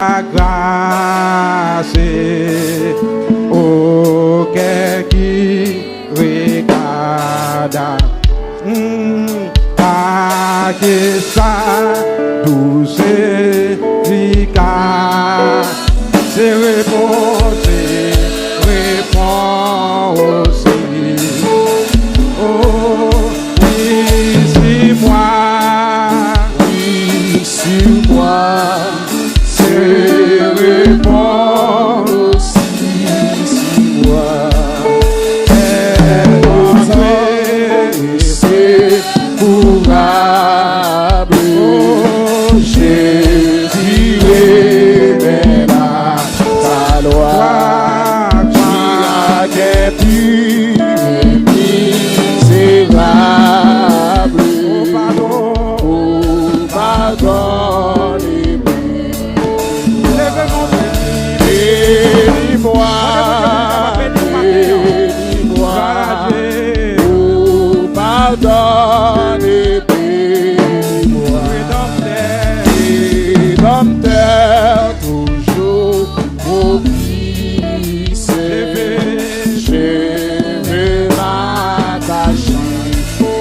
La grâce au cœur qui regarde à que ça douce efficace c'est reposer répond aussi oh oui sur moi répond aussi sur moi c'est courable oh, Jésus révèle ta loi qui a guéri misérable oh pardon bénis-moi, oh pardonne et bénis-moi, rédempteur toujours propice, je veux m'attacher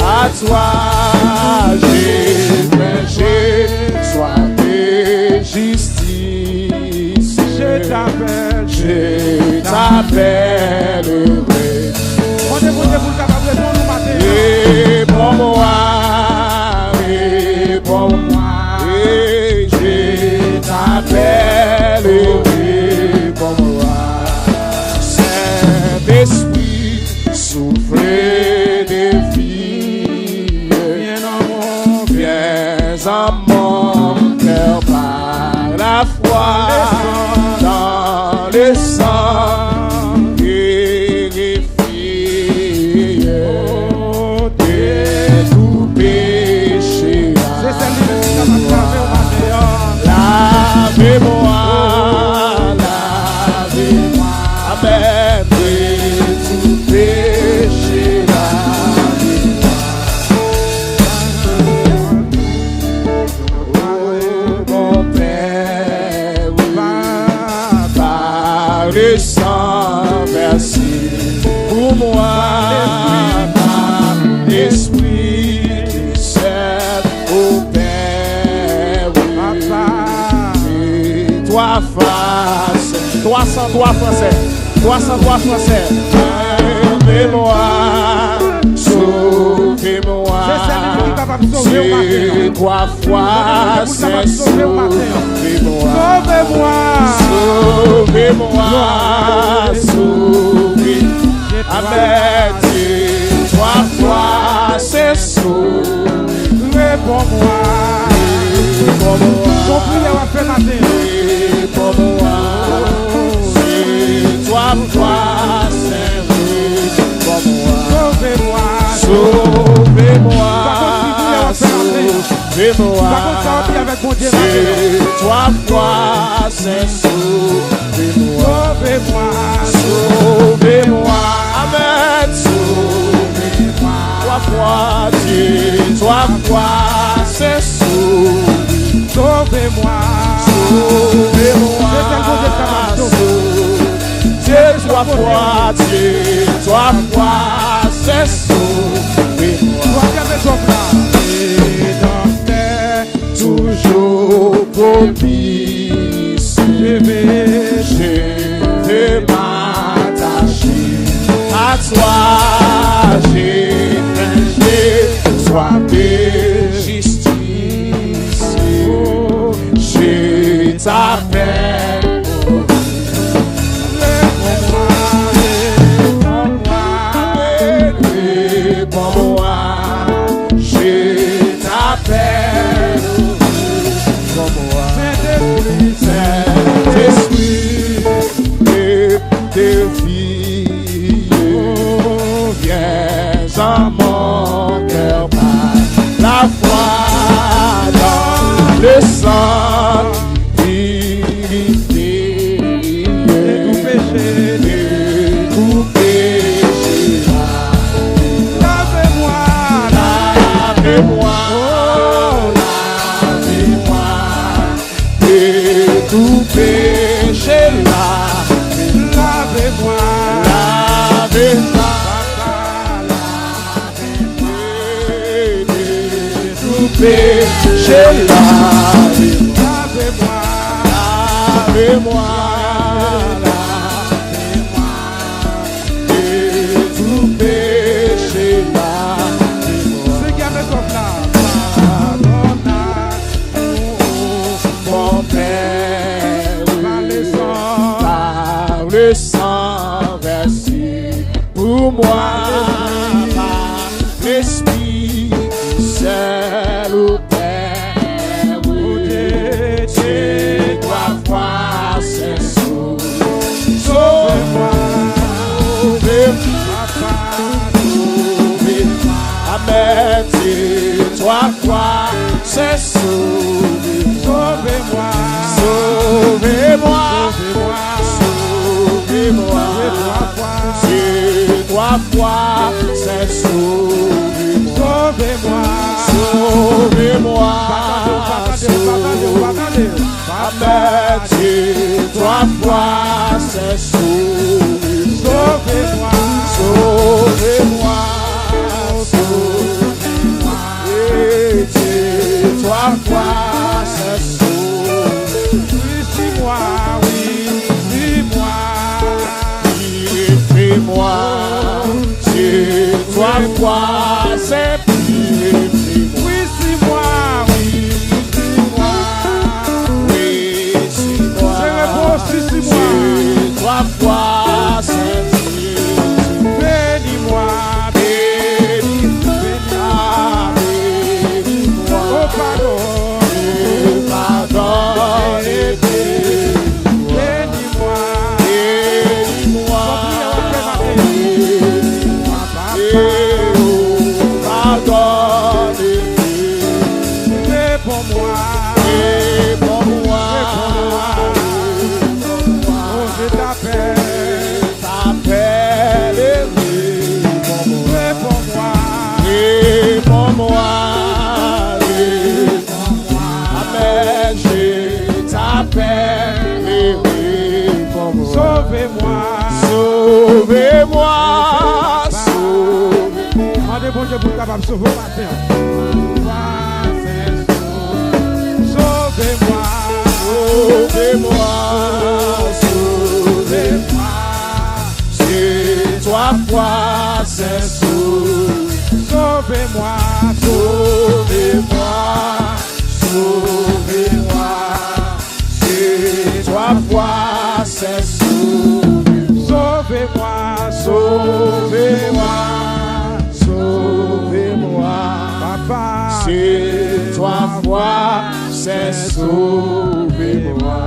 à toi, j'ai soif de justice, je t'appellerai. Réponds-moi, et je t'appellerai. Réponds-moi, Saint-Esprit, souffle de vie, viens en mon cœur par la foi dans le sang. Lavez-moi, amen, de tout péché, lavez-moi. Oh, mon Père, par le sang versé pour moi, par l'Esprit qui sert au Père, toi face, 300 doigts français, 300 doigts français. Sauvez-moi, sauvez-moi. C'est 3 fois, c'est sauvez-moi, sauvez-moi, sauvez. Amen. 3 fois, c'est sauvé. Réponds-moi, réponds-moi. Ton prière va faire matin. Réponds-moi. C'est 3 fois, c'est réponds-moi. Sauvez-moi, sauvez-moi, sauvez-moi. C'est 3 fois, c'est sauvez-moi, sauvez-moi. Amen. Sauvez-moi. 3 fois, Dieu, 3 fois, c'est sauvé. Sauvez-moi, sauvez-moi. Dieu, 3 fois, Dieu, 3 fois, c'est sauvé-moi. Rédempteur, toujours propice, je vais m'attacher à toi, j'ai soif de justice, je t'appelle. Réponds-moi, je t'appelle. Saint-Esprit, de vie, viens en mon cœur par la foi dans le sang purifié de tout péché, lavez-moi, lavez-moi, lavez-moi de tout péché. péché, lavez-moi, lavez-moi, tout péché, lavez-moi, lavez-moi, tout péché, lavez-moi. C'est qui avec comme là. Mon Père, par le sang versé pour moi, par l'Esprit seul au Père, c'est toi, foi, c'est sauve-moi, sauve-moi, Amen, c'est toi, foi, c'est sauve-moi, sauvez-moi, sauvez-moi, c'est toi, foi, c'est sauve-moi, sauvez-moi, sauvez-moi, Amen, c'est toi, foi, c'est sauve-moi, sauvez-moi, sauvez-moi, c'est toi, foi, c'est Dis-moi, oui, dis-moi. Purifie-moi, c'est toi, foi, c'est purifie-moi. Oui, dis-moi, oui, dis-moi. Oui, c'est moi. C'est réponse, dis-moi. C'est toi, foi, c'est purifie-moi. Bénis-moi, bénis-moi, oh pardon. Bénis-moi, bénis-moi, pardonne-moi, réponds-moi, réponds-moi, oh je t'appelle, réponds-moi, réponds-moi, Amen, je t'appelle, réponds-moi, sauvez-moi, sauvez-moi, sauvez-moi. Demandez bon Dieu pour capable de sauver matin. Sauvez-moi, Sauvez-moi, sauvez-moi, c'est toi, foi, c'est sauvez-moi, sauvez-moi, sauvez-moi, c'est toi, foi, c'est sauvez-moi, sauvez-moi, sauvez-moi, Papa, c'est toi, foi, c'est sauve-moi.